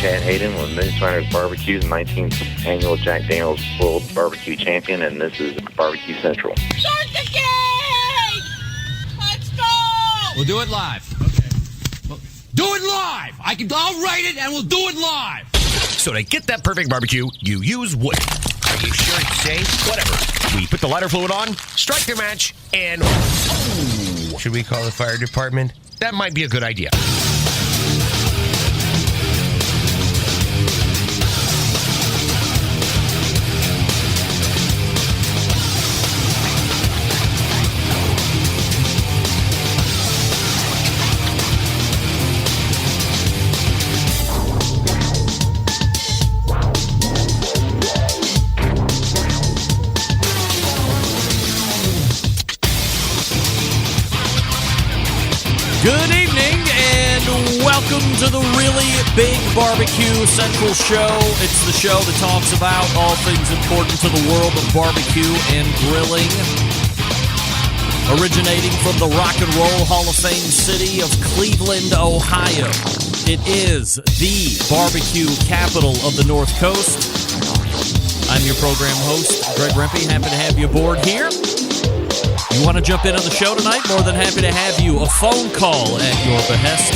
Chad Hayden with Moonshiner Barbecue's 19th annual Jack Daniel's World Barbecue Champion, and this is Barbecue Central. Start the game! Let's go! We'll do it live. Okay. Do it live! I'll write it and we'll do it live! So to get that perfect barbecue, you use wood. Are you sure it's safe? Whatever. We put the lighter fluid on, strike the match, and... Oh, should we call the fire department? That might be a good idea. Good evening and welcome to the Really Big Barbecue Central Show. It's the show that talks about all things important to the world of barbecue and grilling. Originating from the Rock and Roll Hall of Fame city of Cleveland, Ohio. It is the barbecue capital of the North Coast. I'm your program host, Greg Rempe. Happy to have you aboard here. You want to jump in on the show tonight? More than happy to have you. A phone call at your behest,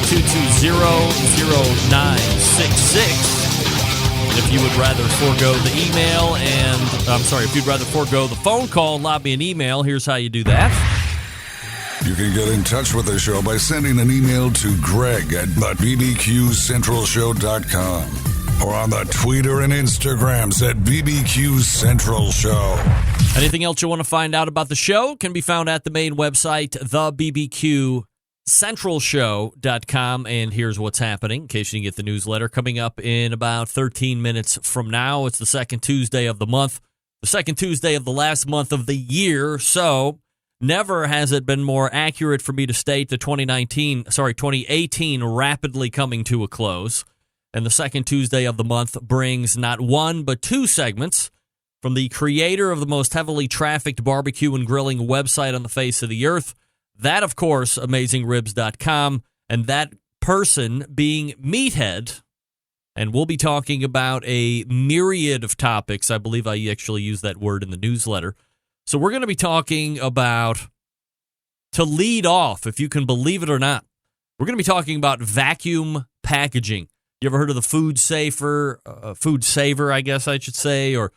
216-220-0966. If you would rather forego the email if you'd rather forego the phone call and lob me an email, here's how you do that. You can get in touch with the show by sending an email to Greg at bbqcentralshow.com or on the Twitter and Instagrams at BBQ Central Show. Anything else you want to find out about the show can be found at the main website, thebbqcentralshow.com. And here's what's happening, in case you didn't get the newsletter. Coming up in about 13 minutes from now, it's the second Tuesday of the month, the second Tuesday of the last month of the year. So never has it been more accurate for me to state the 2018 rapidly coming to a close. And the second Tuesday of the month brings not one, but two segments from the creator of the most heavily trafficked barbecue and grilling website on the face of the earth. That, of course, AmazingRibs.com, and that person being Meathead. And we'll be talking about a myriad of topics. I believe I actually used that word in the newsletter. So we're going to be talking about, to lead off, if you can believe it or not, we're going to be talking about vacuum packaging. You ever heard of the food saver, I guess I should say, or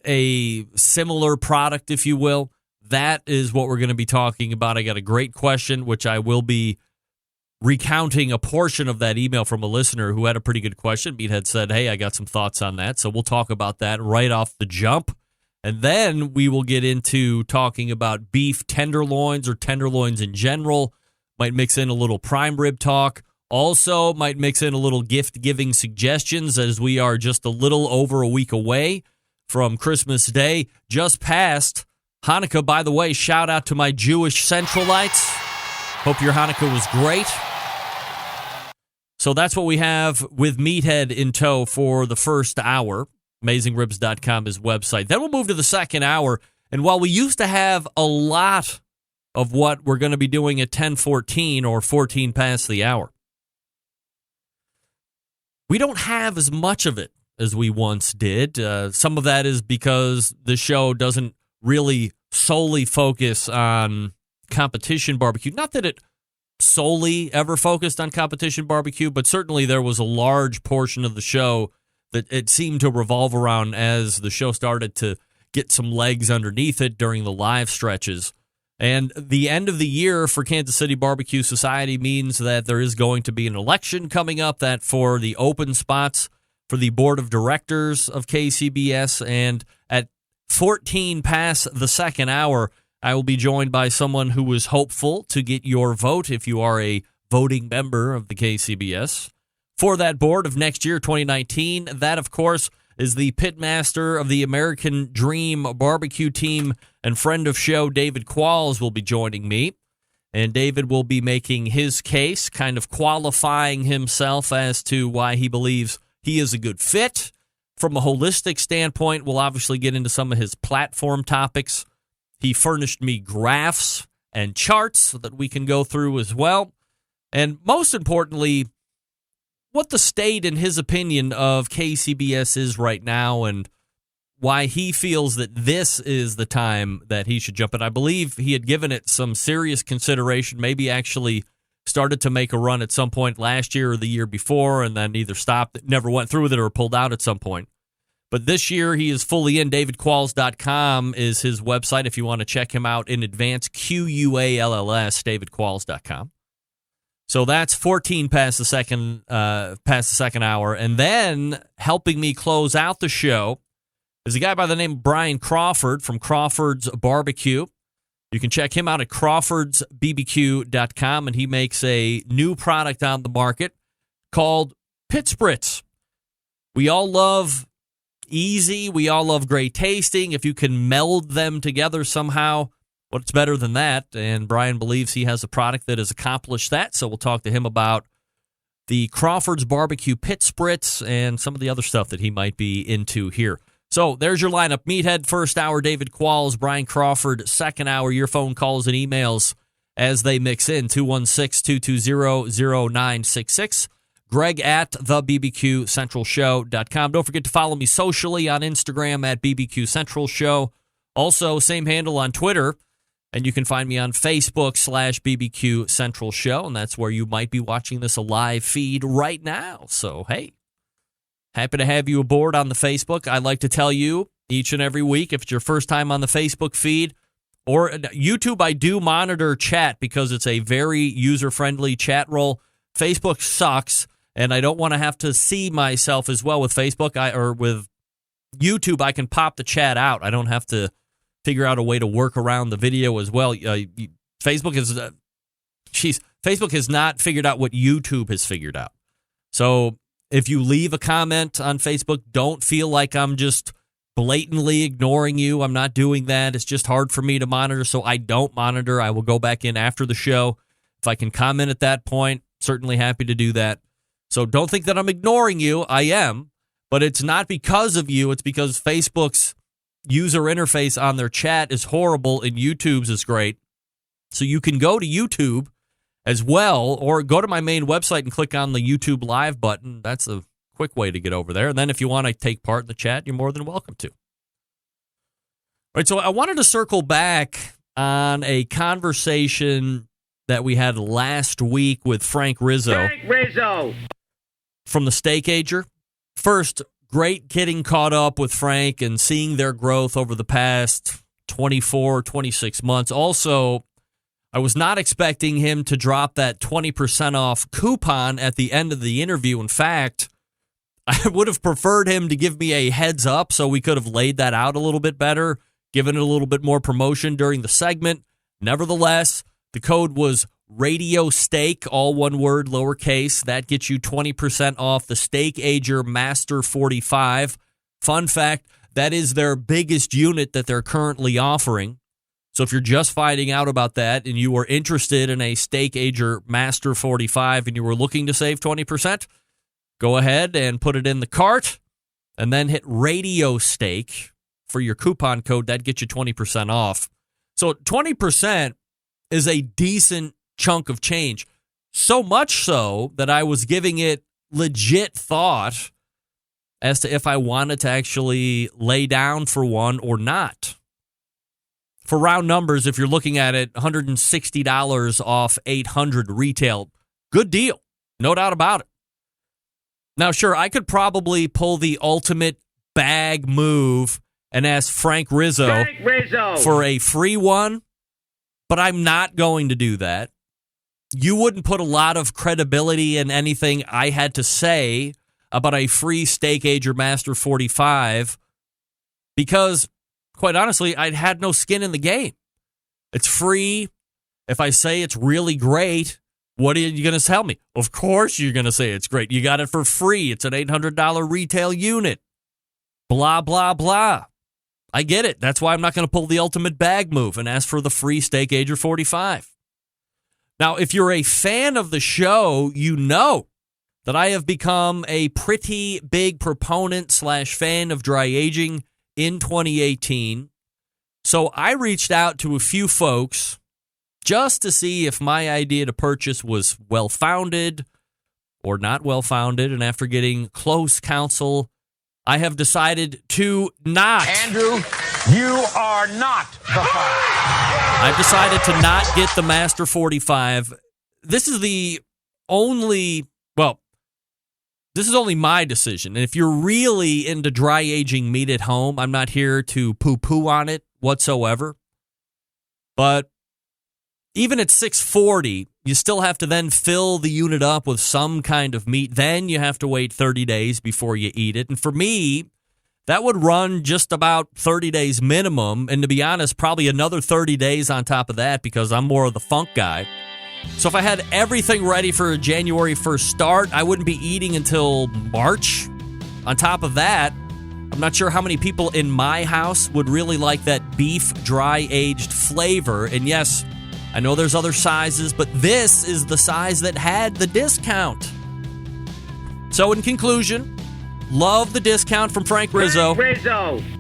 a similar product, if you will? That is what we're going to be talking about. I got a great question, which I will be recounting a portion of that email from a listener who had a pretty good question. Meathead said, hey, I got some thoughts on that. So we'll talk about that right off the jump. And then we will get into talking about beef tenderloins or tenderloins in general. Might mix in a little prime rib talk. Also, might mix in a little gift-giving suggestions as we are just a little over a week away from Christmas Day. Just past Hanukkah, by the way. Shout out to my Jewish Centralites. Hope your Hanukkah was great. So that's what we have with Meathead in tow for the first hour. AmazingRibs.com is website. Then we'll move to the second hour. And while we used to have a lot of what we're going to be doing at 10:14 or 14 past the hour, we don't have as much of it as we once did. Some of that is because the show doesn't really solely focus on competition barbecue. Not that it solely ever focused on competition barbecue, but certainly there was a large portion of the show that it seemed to revolve around as the show started to get some legs underneath it during the live stretches. And the end of the year for Kansas City Barbecue Society means that there is going to be an election coming up, that for the open spots for the board of directors of KCBS. And at 14 past the second hour, I will be joined by someone who is hopeful to get your vote if you are a voting member of the KCBS for that board of next year, 2019. That, of course, is the pitmaster of the American Dream barbecue team and friend of show, David Qualls, will be joining me. And David will be making his case, kind of qualifying himself as to why he believes he is a good fit. From a holistic standpoint, we'll obviously get into some of his platform topics. He furnished me graphs and charts that we can go through as well. And most importantly, what the state, in his opinion, of KCBS is right now and why he feels that this is the time that he should jump in. I believe he had given it some serious consideration, maybe actually started to make a run at some point last year or the year before, and then either stopped, never went through with it, or pulled out at some point. But this year, he is fully in. DavidQualls.com is his website if you want to check him out in advance. QUALLS, DavidQualls.com. So that's 14 past the second hour. And then helping me close out the show is a guy by the name of Brian Crawford from Crawford's Barbecue. You can check him out at crawfordsbbq.com, and he makes a new product on the market called Pit Spritz. We all love easy. We all love great tasting. If you can meld them together somehow, what's better than that? And Brian believes he has a product that has accomplished that, so we'll talk to him about the Crawford's Barbecue Pit Spritz and some of the other stuff that he might be into here. So there's your lineup. Meathead, first hour, David Qualls, Brian Crawford, second hour. Your phone calls and emails as they mix in, 216-220-0966. Greg at thebbqcentralshow.com. Don't forget to follow me socially on Instagram at BBQ Central Show. Also, same handle on Twitter. And you can find me on Facebook /BBQ Central Show. And that's where you might be watching this a live feed right now. So, hey, happy to have you aboard on the Facebook. I like to tell you each and every week, if it's your first time on the Facebook feed or YouTube, I do monitor chat because it's a very user-friendly chat role. Facebook sucks, and I don't want to have to see myself as well with Facebook or with YouTube. I can pop the chat out. I don't have to figure out a way to work around the video as well. Facebook has not figured out what YouTube has figured out. So if you leave a comment on Facebook, don't feel like I'm just blatantly ignoring you. I'm not doing that. It's just hard for me to monitor, so I don't monitor. I will go back in after the show. If I can comment at that point, certainly happy to do that. So don't think that I'm ignoring you. I am, but it's not because of you. It's because Facebook's user interface on their chat is horrible and YouTube's is great. So you can go to YouTube as well, or go to my main website and click on the YouTube Live button. That's a quick way to get over there. And then if you want to take part in the chat, you're more than welcome to. All right, so I wanted to circle back on a conversation that we had last week with Frank Rizzo. From the Steak Ager. First, great getting caught up with Frank and seeing their growth over the past 24, 26 months. Also, I was not expecting him to drop that 20% off coupon at the end of the interview. In fact, I would have preferred him to give me a heads up so we could have laid that out a little bit better, given it a little bit more promotion during the segment. Nevertheless, the code was Radio Steak, all one word, lowercase. That gets you 20% off the Steak Ager Master 45. Fun fact, that is their biggest unit that they're currently offering. So if you're just finding out about that and you were interested in a Steak Ager Master 45 and you were looking to save 20%, go ahead and put it in the cart and then hit Radio Steak for your coupon code. That gets you 20% off. So 20% is a decent chunk of change. So much so that I was giving it legit thought as to if I wanted to actually lay down for one or not. For round numbers, if you're looking at it, $160 off $800 retail. Good deal. No doubt about it. Now, sure, I could probably pull the ultimate bag move and ask Frank Rizzo for a free one, but I'm not going to do that. You wouldn't put a lot of credibility in anything I had to say about a free Steak Ager Master 45 because, quite honestly, I had no skin in the game. It's free. If I say it's really great, what are you going to tell me? Of course you're going to say it's great. You got it for free. It's an $800 retail unit. Blah, blah, blah. I get it. That's why I'm not going to pull the ultimate bag move and ask for the free Steak Ager 45. Now, if you're a fan of the show, you know that I have become a pretty big proponent / fan of dry aging in 2018. So I reached out to a few folks just to see if my idea to purchase was well-founded or not well-founded, and after getting close counsel, I have decided to not. Andrew, you are not the father. I've decided to not get the Master 45. This is the only, well, this is only my decision. And if you're really into dry aging meat at home, I'm not here to poo-poo on it whatsoever. But even at $6.40, you still have to then fill the unit up with some kind of meat. Then you have to wait 30 days before you eat it. And for me, that would run just about 30 days minimum. And to be honest, probably another 30 days on top of that because I'm more of the funk guy. So if I had everything ready for a January 1st start, I wouldn't be eating until March. On top of that, I'm not sure how many people in my house would really like that beef dry-aged flavor. And yes, I know there's other sizes, but this is the size that had the discount. So in conclusion, love the discount from Frank Rizzo.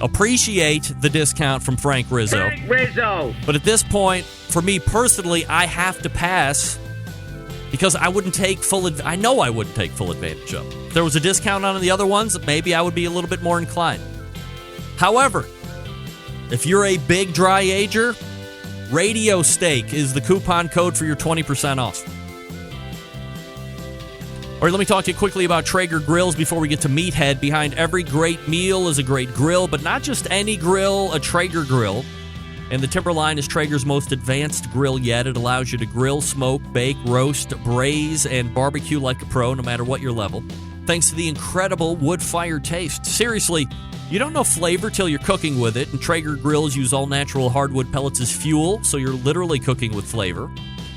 Appreciate the discount from Frank Rizzo. But at this point, for me personally, I have to pass because I wouldn't take I know I wouldn't take full advantage of. If there was a discount on the other ones, maybe I would be a little bit more inclined. However, if you're a big dry ager, Radio Steak is the coupon code for your 20% off. All right, let me talk to you quickly about Traeger grills before we get to Meathead. Behind every great meal is a great grill, but not just any grill, a Traeger grill. And the Timberline is Traeger's most advanced grill yet. It allows you to grill, smoke, bake, roast, braise, and barbecue like a pro, no matter what your level. Thanks to the incredible wood-fired taste. Seriously, you don't know flavor till you're cooking with it, and Traeger grills use all-natural hardwood pellets as fuel, so you're literally cooking with flavor.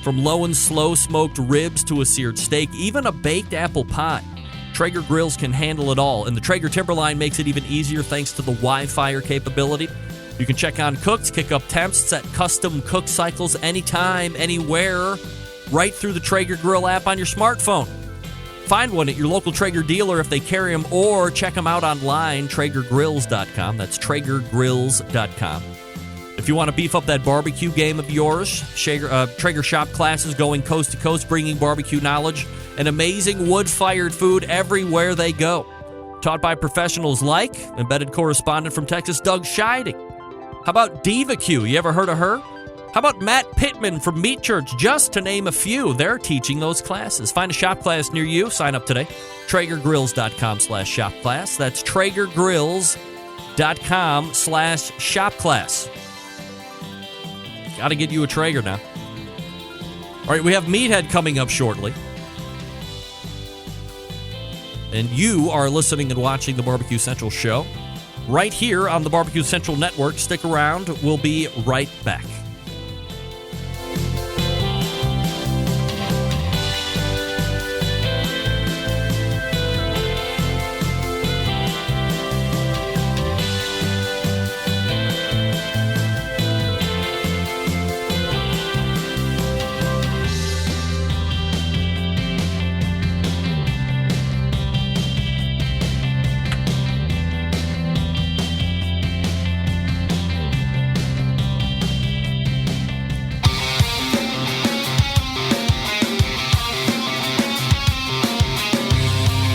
From low and slow smoked ribs to a seared steak, even a baked apple pie, Traeger grills can handle it all, and the Traeger Timberline makes it even easier thanks to the Wi-Fi capability. You can check on cooks, kick up temps, set custom cook cycles anytime, anywhere, right through the Traeger Grill app on your smartphone. Find one at your local Traeger dealer if they carry them, or check them out online, TraegerGrills.com. That's TraegerGrills.com. If you want to beef up that barbecue game of yours, Traeger shop classes going coast to coast, bringing barbecue knowledge and amazing wood-fired food everywhere they go. Taught by professionals like embedded correspondent from Texas, Doug Scheiding. How about Diva Q? You ever heard of her? How about Matt Pittman from Meat Church? Just to name a few, they're teaching those classes. Find a shop class near you. Sign up today. TraegerGrills.com/shop class. That's TraegerGrills.com/shop class. Got to get you a Traeger now. All right, we have Meathead coming up shortly. And you are listening and watching the Barbecue Central show right here on the Barbecue Central Network. Stick around. We'll be right back.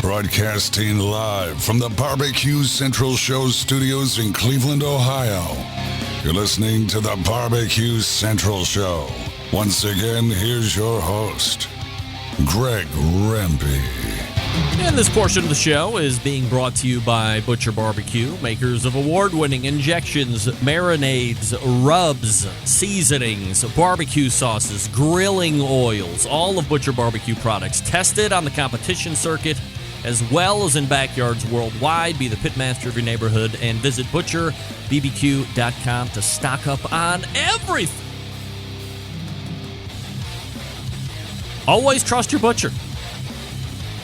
Broadcasting live from the Barbecue Central Show studios in Cleveland, Ohio. You're listening to the Barbecue Central Show. Once again, here's your host, Greg Rempe. And this portion of the show is being brought to you by Butcher Barbecue, makers of award-winning injections, marinades, rubs, seasonings, barbecue sauces, grilling oils, all of Butcher Barbecue products tested on the competition circuit as well as in backyards worldwide. Be the pitmaster of your neighborhood and visit butcherbbq.com to stock up on everything. Always trust your butcher.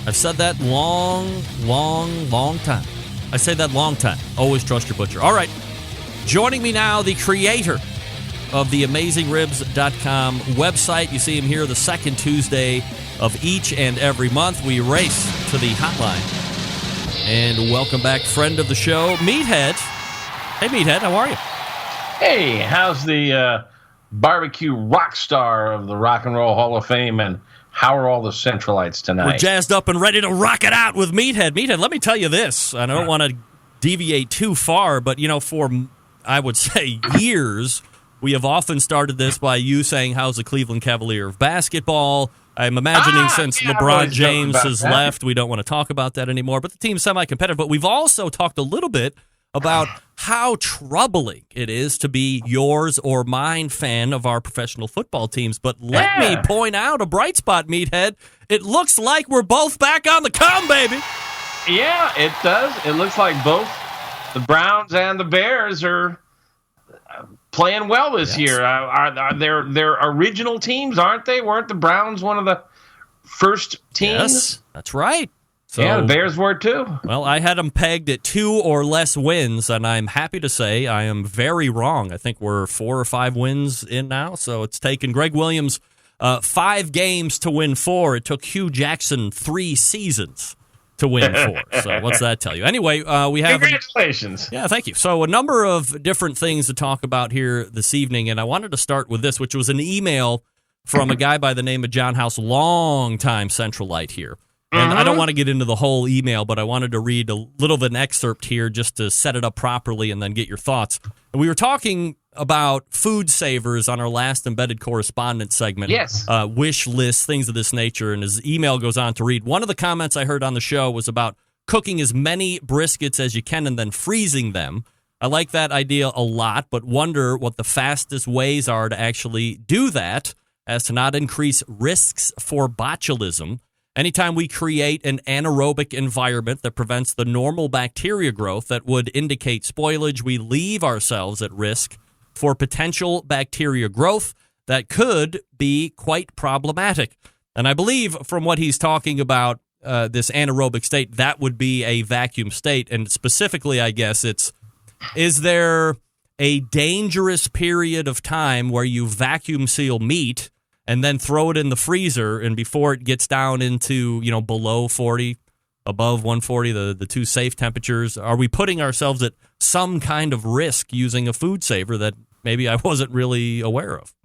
I've said that long time. I say that long time. Always trust your butcher. All right. Joining me now, the creator of the AmazingRibs.com website. You see him here the second Tuesday of each and every month. We race to the hotline. And welcome back, friend of the show, Meathead. Hey, Meathead, how are you? Hey, how's the barbecue rock star of the Rock and Roll Hall of Fame and How are all the Centralites tonight? We're jazzed up and ready to rock it out with Meathead. Meathead, let me tell you this, and I don't want to deviate too far, but, for, I would say, years, we have often started this by you saying, how's the Cleveland Cavalier of basketball? I'm imagining since LeBron James has left, we don't want to talk about that anymore, but the team's semi-competitive. But we've also talked a little bit about how troubling it is to be yours or mine fan of our professional football teams. But let me point out a bright spot, Meathead. It looks like we're both back on the come, baby. Yeah, it does. It looks like both the Browns and the Bears are playing well this year. They're original teams, aren't they? Weren't the Browns one of the first teams? Yes, that's right. So, yeah, the Bears were too. Well, I had them pegged at 2 or less wins, and I'm happy to say I am very wrong. I think we're 4 or 5 wins in now, so it's taken Greg Williams 5 games to win 4. It took Hugh Jackson 3 seasons to win 4. So what's that tell you? Anyway, we have... Congratulations. Yeah, thank you. So a number of different things to talk about here this evening, and I wanted to start with this, which was an email from a guy by the name of John House, longtime Centralite here. And I don't want to get into the whole email, but I wanted to read a little of an excerpt here just to set it up properly and then get your thoughts. And we were talking about food savers on our last embedded correspondence segment. Yes. Wish lists, things of this nature. And his email goes on to read, one of the comments I heard on the show was about cooking as many briskets as you can and then freezing them. I like that idea a lot, but wonder what the fastest ways are to actually do that as to not increase risks for botulism. Anytime we create an anaerobic environment that prevents the normal bacteria growth that would indicate spoilage, we leave ourselves at risk for potential bacteria growth that could be quite problematic. And I believe from what he's talking about, this anaerobic state, that would be a vacuum state. And specifically, I guess is there a dangerous period of time where you vacuum seal meat and then throw it in the freezer, and before it gets down into, below 40, above 140, the two safe temperatures, are we putting ourselves at some kind of risk using a food saver that maybe I wasn't really aware of?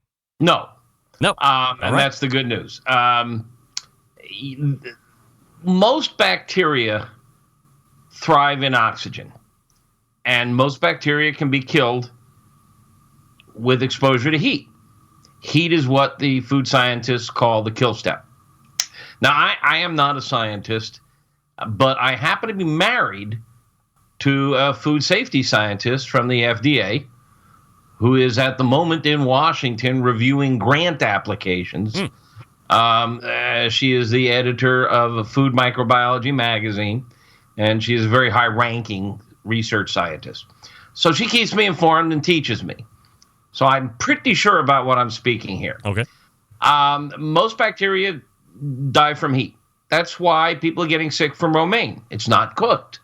No. And right. That's the good news. Most bacteria thrive in oxygen, and most bacteria can be killed with exposure to heat. Heat is what the food scientists call the kill step. Now, I am not a scientist, but I happen to be married to a food safety scientist from the FDA who is at the moment in Washington reviewing grant applications. She is the editor of a Food Microbiology magazine, and she is a very high-ranking research scientist. So she keeps me informed and teaches me. So I'm pretty sure about what I'm speaking here. Okay. Most bacteria die from heat. That's why people are getting sick from romaine. It's not cooked.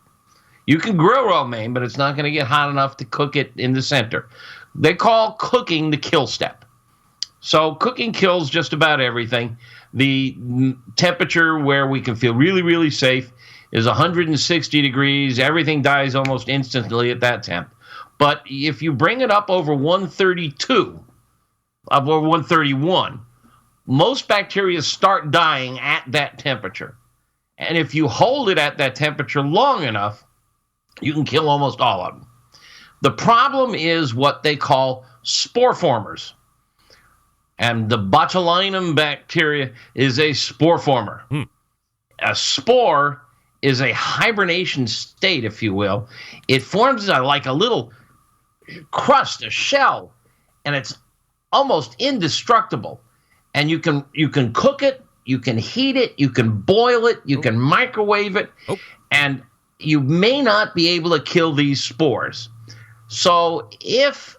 You can grill romaine, but it's not going to get hot enough to cook it in the center. They call cooking the kill step. So cooking kills just about everything. The temperature where we can feel really, really safe is 160 degrees. Everything dies almost instantly at that temp. But if you bring it up over 132, over 131, most bacteria start dying at that temperature. And if you hold it at that temperature long enough, you can kill almost all of them. The problem is what they call spore formers. And the botulinum bacteria is a spore former. A spore is a hibernation state, if you will. It forms like a little crust, a shell, and it's almost indestructible. And you can cook it, you can heat it, you can boil it, you can microwave it, and you may not be able to kill these spores. So if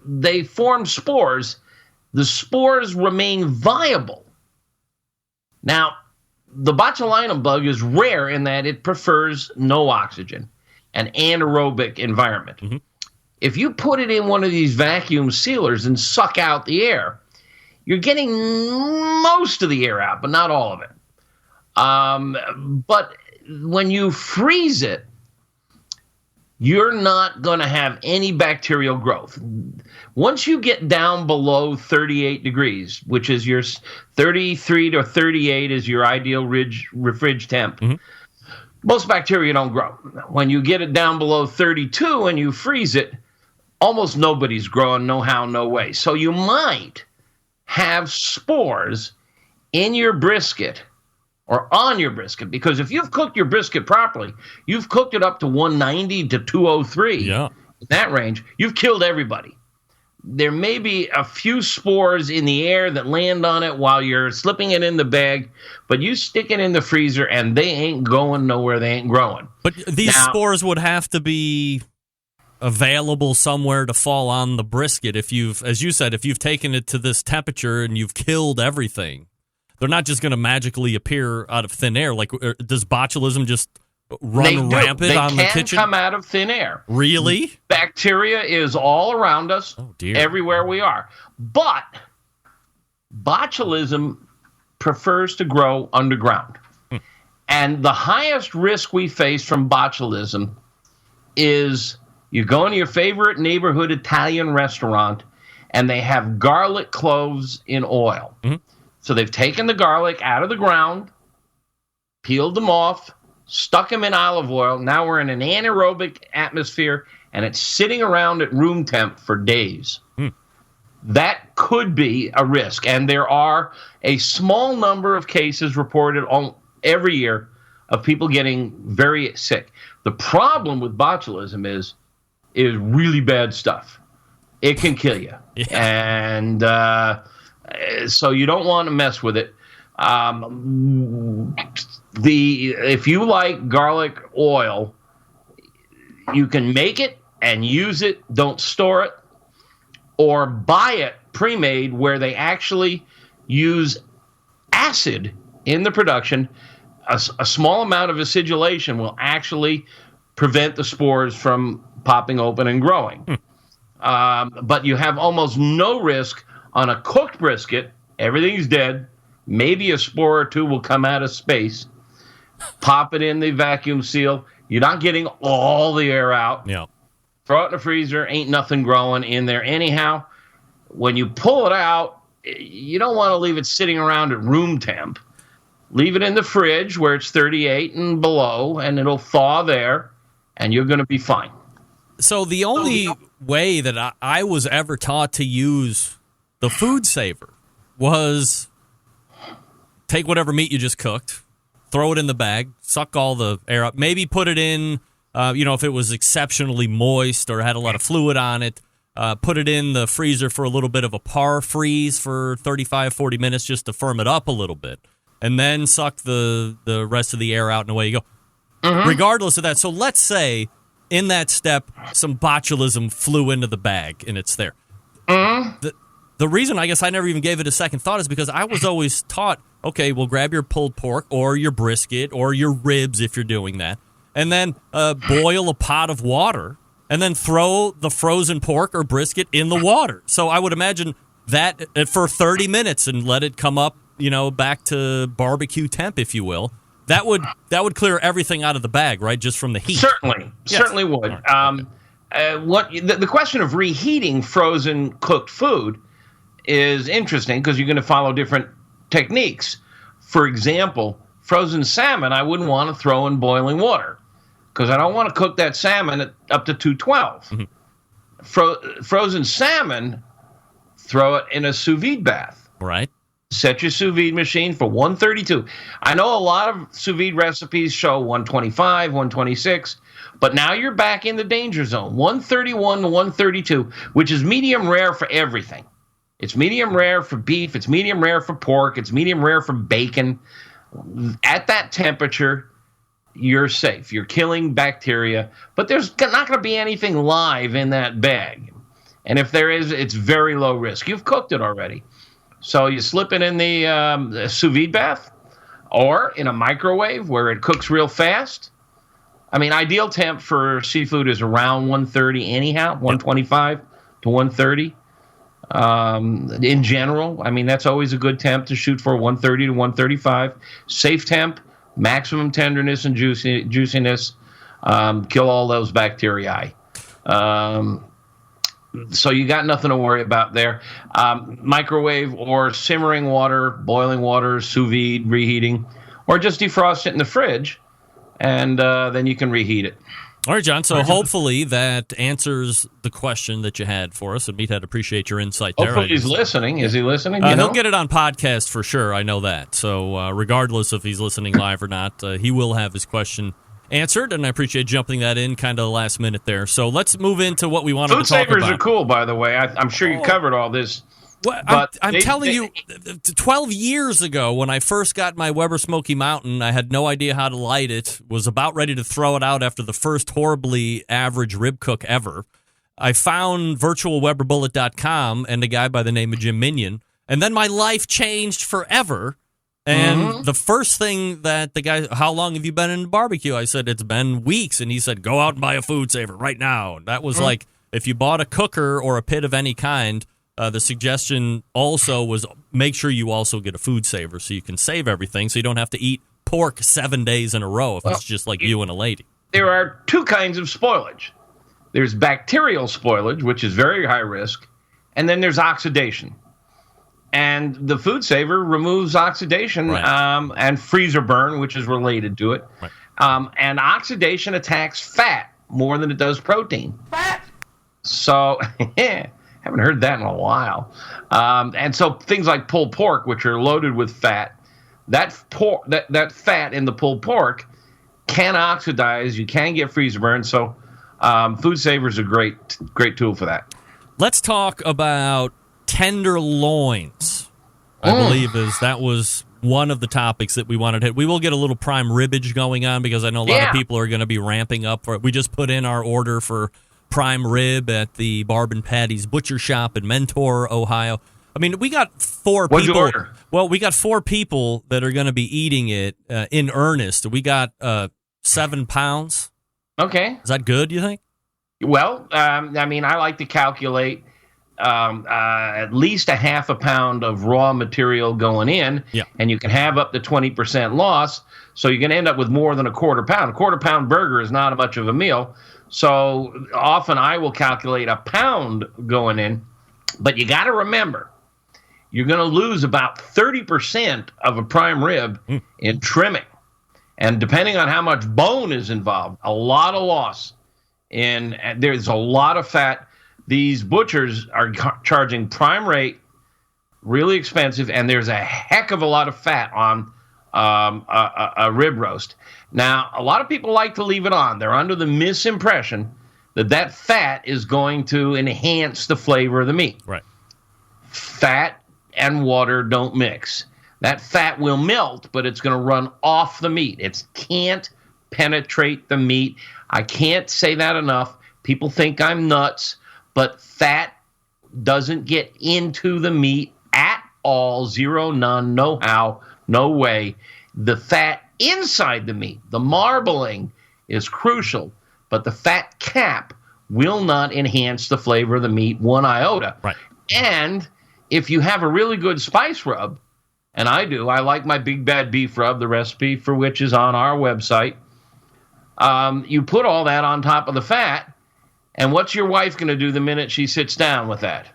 they form spores, the spores remain viable. Now, the botulinum bug is rare in that it prefers no oxygen, an anaerobic environment. Mm-hmm. If you put it in one of these vacuum sealers and suck out the air, you're getting most of the air out, but not all of it. But when you freeze it, you're not going to have any bacterial growth. Once you get down below 38 degrees, which is your 33 to 38 is your ideal fridge temp, most bacteria don't grow. When you get it down below 32 and you freeze it, almost nobody's growing, no how, no way. So you might have spores in your brisket or on your brisket, because if you've cooked your brisket properly, you've cooked it up to 190 to 203, in that range, you've killed everybody. There may be a few spores in the air that land on it while you're slipping it in the bag, but you stick it in the freezer and they ain't going nowhere, they ain't growing. But these spores would have to be available somewhere to fall on the brisket if you've, as you said, if you've taken it to this temperature and you've killed everything. They're not just going to magically appear out of thin air. Like, does botulism just run rampant on the kitchen? They can come out of thin air. Really? Bacteria is all around us, everywhere we are. But botulism prefers to grow underground. And the highest risk we face from botulism is you go into your favorite neighborhood Italian restaurant and they have garlic cloves in oil. So they've taken the garlic out of the ground, peeled them off, stuck them in olive oil. Now we're in an anaerobic atmosphere, and it's sitting around at room temp for days. That could be a risk, and there are a small number of cases reported every year of people getting very sick. The problem with botulism is really bad stuff. It can kill you. And so you don't want to mess with it. If you like garlic oil, you can make it and use it. Don't store it, or buy it pre-made where they actually use acid in the production. A small amount of acidulation will actually prevent the spores from popping open and growing. But you have almost no risk on a cooked brisket. Everything's dead. Maybe a spore or two will come out of space. Pop it in the vacuum seal. You're not getting all the air out. Throw it in the freezer. Ain't nothing growing in there anyhow. When you pull it out, you don't want to leave it sitting around at room temp. Leave it in the fridge where it's 38 and below, and it'll thaw there, and you're going to be fine. So the only way that I was ever taught to use the food saver was take whatever meat you just cooked, throw it in the bag, suck all the air up, maybe put it in, if it was exceptionally moist or had a lot of fluid on it, put it in the freezer for a little bit of a par freeze for 35, 40 minutes just to firm it up a little bit, and then suck the rest of the air out and away you go. Regardless of that, so let's say in that step some botulism flew into the bag and it's there. The reason I guess I never even gave it a second thought is because I was always taught, okay, well, grab your pulled pork or your brisket or your ribs if you're doing that, and then boil a pot of water and then throw the frozen pork or brisket in the water. So I would imagine that for 30 minutes and let it come up, back to barbecue temp, if you will. That would clear everything out of the bag, right? Just from the heat. Certainly would. The question of reheating frozen cooked food is interesting because you're going to follow different techniques. For example, frozen salmon, I wouldn't want to throw in boiling water because I don't want to cook that salmon at up to 212. Frozen salmon, throw it in a sous vide bath. Right. Set your sous vide machine for 132. I know a lot of sous vide recipes show 125, 126, but now you're back in the danger zone. 131 to 132, which is medium rare for everything. It's medium rare for beef. It's medium rare for pork. It's medium rare for bacon. At that temperature, you're safe. You're killing bacteria, but there's not going to be anything live in that bag. And if there is, it's very low risk. You've cooked it already. So you slip it in the sous vide bath or in a microwave where it cooks real fast. I mean, ideal temp for seafood is around 130 anyhow, 125 to 130. In general, I mean, that's always a good temp to shoot for, 130 to 135. Safe temp, maximum tenderness and juiciness. kill all those bacteria. So you got nothing to worry about there. Microwave or simmering water, boiling water, sous vide, reheating, or just defrost it in the fridge, and then you can reheat it. All right, John. So hopefully that answers the question that you had for us. And Meathead, appreciate your insight there. Hopefully he's listening. Is he listening? He'll get it on podcast for sure. I know that. So regardless if he's listening live or not, he will have his question answered. And I appreciate jumping that in kind of the last minute there. So let's move into what we wanted to talk about. Food savers are cool, by the way. I'm sure you covered all this. Well, I'm telling you, 12 years ago when I first got my Weber Smoky Mountain, I had no idea how to light it, was about ready to throw it out after the first horribly average rib cook ever. I found virtualweberbullet.com and a guy by the name of Jim Minion, and then my life changed forever. And the first thing that the guy, how long have you been in barbecue? I said, it's been weeks. And he said, go out and buy a food saver right now. That was like, if you bought a cooker or a pit of any kind, the suggestion also was make sure you also get a food saver so you can save everything so you don't have to eat pork 7 days in a row if it's just like you and a lady. There are two kinds of spoilage. There's bacterial spoilage, which is very high risk, and then there's oxidation. And the food saver removes oxidation and freezer burn, which is related to it. Right. And oxidation attacks fat more than it does protein. Fat! So, haven't heard that in a while. And so things like pulled pork, which are loaded with fat, that fat in the pulled pork can oxidize. You can get freezer burn. So food savers are a great tool for that. Let's talk about tenderloins. I believe that was one of the topics that we wanted to hit. We will get a little prime ribbage going on because I know a lot of people are going to be ramping up for it. We just put in our order for prime rib at the Barb and Patty's Butcher Shop in Mentor, Ohio. I mean, we got 4 people. What'd you order? Well, we got 4 people that are going to be eating it in earnest. We got 7 pounds. Okay. Is that good, you think? Well, I mean, I like to calculate at least a half a pound of raw material going in, and you can have up to 20% loss, so you're going to end up with more than a quarter pound. A quarter pound burger is not much of a meal, so often I will calculate a pound going in, but you got to remember, you're going to lose about 30% of a prime rib in trimming, and depending on how much bone is involved, a lot of loss, and there's a lot of fat. These butchers are charging prime rate, really expensive, and there's a heck of a lot of fat on a rib roast. Now, a lot of people like to leave it on. They're under the misimpression that fat is going to enhance the flavor of the meat. Right. Fat and water don't mix. That fat will melt, but it's going to run off the meat. It can't penetrate the meat. I can't say that enough. People think I'm nuts. But fat doesn't get into the meat at all. Zero, none, no how, no way. The fat inside the meat, the marbling, is crucial. But the fat cap will not enhance the flavor of the meat one iota. Right. And if you have a really good spice rub, and I do, I like my Big Bad Beef Rub, the recipe for which is on our website. You put all that on top of the fat. And what's your wife going to do the minute she sits down with that?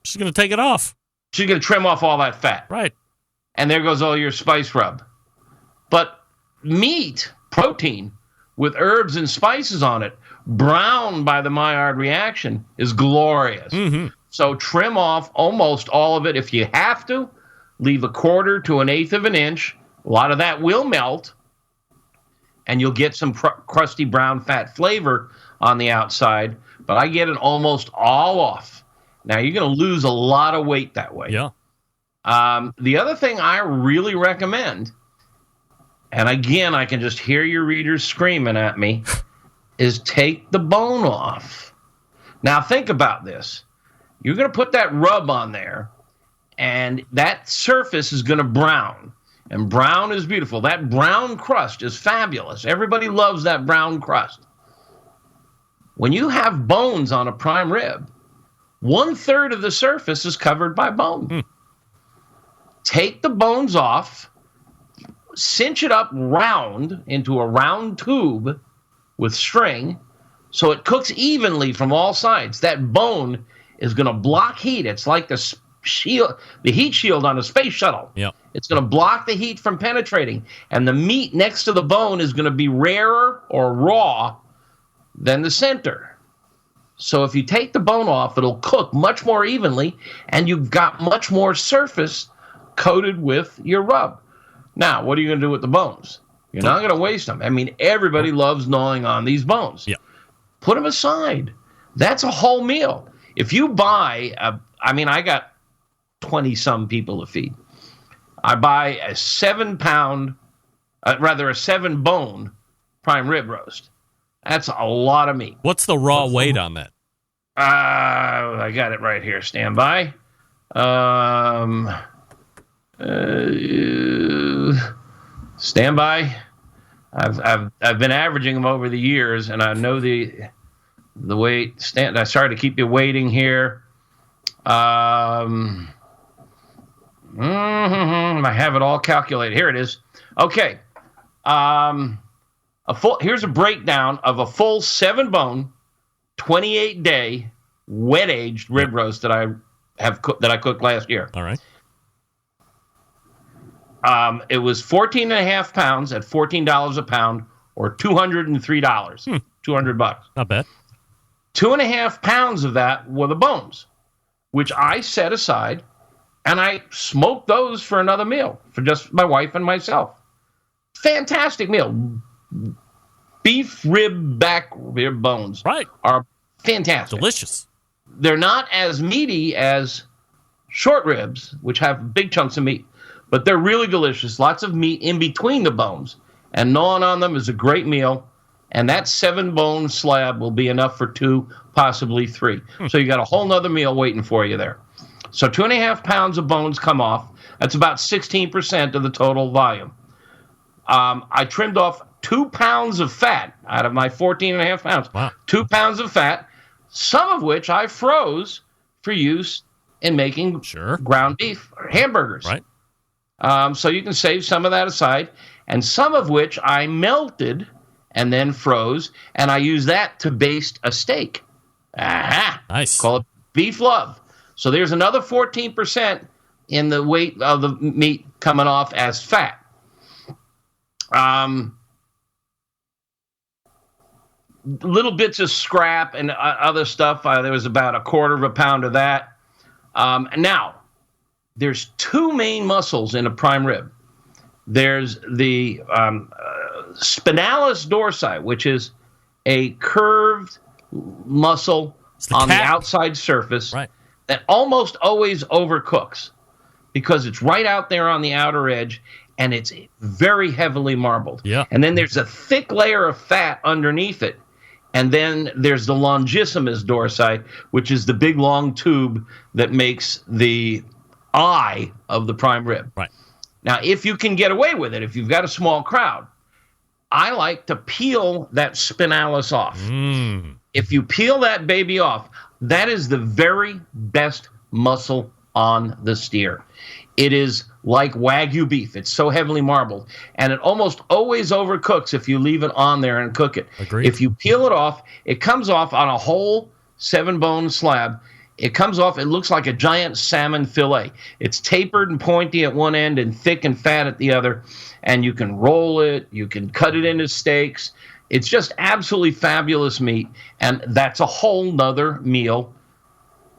She's going to take it off. She's going to trim off all that fat. Right. And there goes all your spice rub. But meat, protein, with herbs and spices on it, browned by the Maillard reaction, is glorious. Mm-hmm. So trim off almost all of it. If you have to, leave a quarter to an eighth of an inch. A lot of that will melt. And you'll get some crusty brown fat flavor on the outside, but I get it almost all off. Now, you're going to lose a lot of weight that way. Yeah. The other thing I really recommend, and again, I can just hear your readers screaming at me, is take the bone off. Now, think about this. You're going to put that rub on there, and that surface is going to brown. And brown is beautiful. That brown crust is fabulous. Everybody loves that brown crust. When you have bones on a prime rib, 1/3 of the surface is covered by bone. Take the bones off, cinch it up round into a round tube with string, so it cooks evenly from all sides. That bone is going to block heat. It's like the heat shield on a space shuttle. Yep. It's going to block the heat from penetrating, and the meat next to the bone is going to be rarer or raw than the center. So if you take the bone off, it'll cook much more evenly, and you've got much more surface coated with your rub. Now, what are you going to do with the bones? You're not going to waste them. I mean, everybody loves gnawing on these bones. Yeah. Put them aside. That's a whole meal. If you buy, I got 20-some people to feed. I buy a 7-bone prime rib roast. That's a lot of meat. What's the raw weight on that? I got it right here. Stand by. Stand by. I've been averaging them over the years, and I know the weight. I started to keep you waiting here. I have it all calculated. Here it is. Okay. Here's a breakdown of a full 7-bone, 28-day wet-aged rib roast that I cooked last year. All right. It was 14.5 pounds at $14 a pound, or $203. $200. Not bad. 2.5 pounds of that were the bones, which I set aside, and I smoked those for another meal for just my wife and myself. Fantastic meal. Beef back rib bones are fantastic. Delicious. They're not as meaty as short ribs, which have big chunks of meat, but they're really delicious. Lots of meat in between the bones, and gnawing on them is a great meal. And that 7-bone slab will be enough for 2, possibly 3. So you got a whole nother meal waiting for you there. So 2.5 pounds of bones come off. That's about 16% of the total volume. I trimmed off 2 pounds of fat out of my 14.5 pounds. Wow. 2 pounds of fat, some of which I froze for use in making ground beef or hamburgers. Right. So you can save some of that aside, and some of which I melted and then froze, and I use that to baste a steak. Aha! Nice. Call it beef love. So there's another 14% in the weight of the meat coming off as fat. Little bits of scrap and other stuff. There was about 1/4 pound of that. Now, there's 2 main muscles in a prime rib. There's the spinalis dorsi, which is a curved muscle on the outside surface that almost always overcooks because it's right out there on the outer edge, and it's very heavily marbled. Yeah. And then there's a thick layer of fat underneath it, and then there's the longissimus dorsi, which is the big long tube that makes the eye of the prime rib. Right. Now, if you can get away with it, if you've got a small crowd, I like to peel that spinalis off. If you peel that baby off, that is the very best muscle on the steer. It is like Wagyu beef. It's so heavily marbled, and it almost always overcooks if you leave it on there and cook it. Agreed. If you peel it off, it comes off on a whole 7-bone slab. It comes off, it looks like a giant salmon fillet. It's tapered and pointy at one end and thick and fat at the other, and you can roll it, you can cut it into steaks. It's just absolutely fabulous meat, and that's a whole nother meal.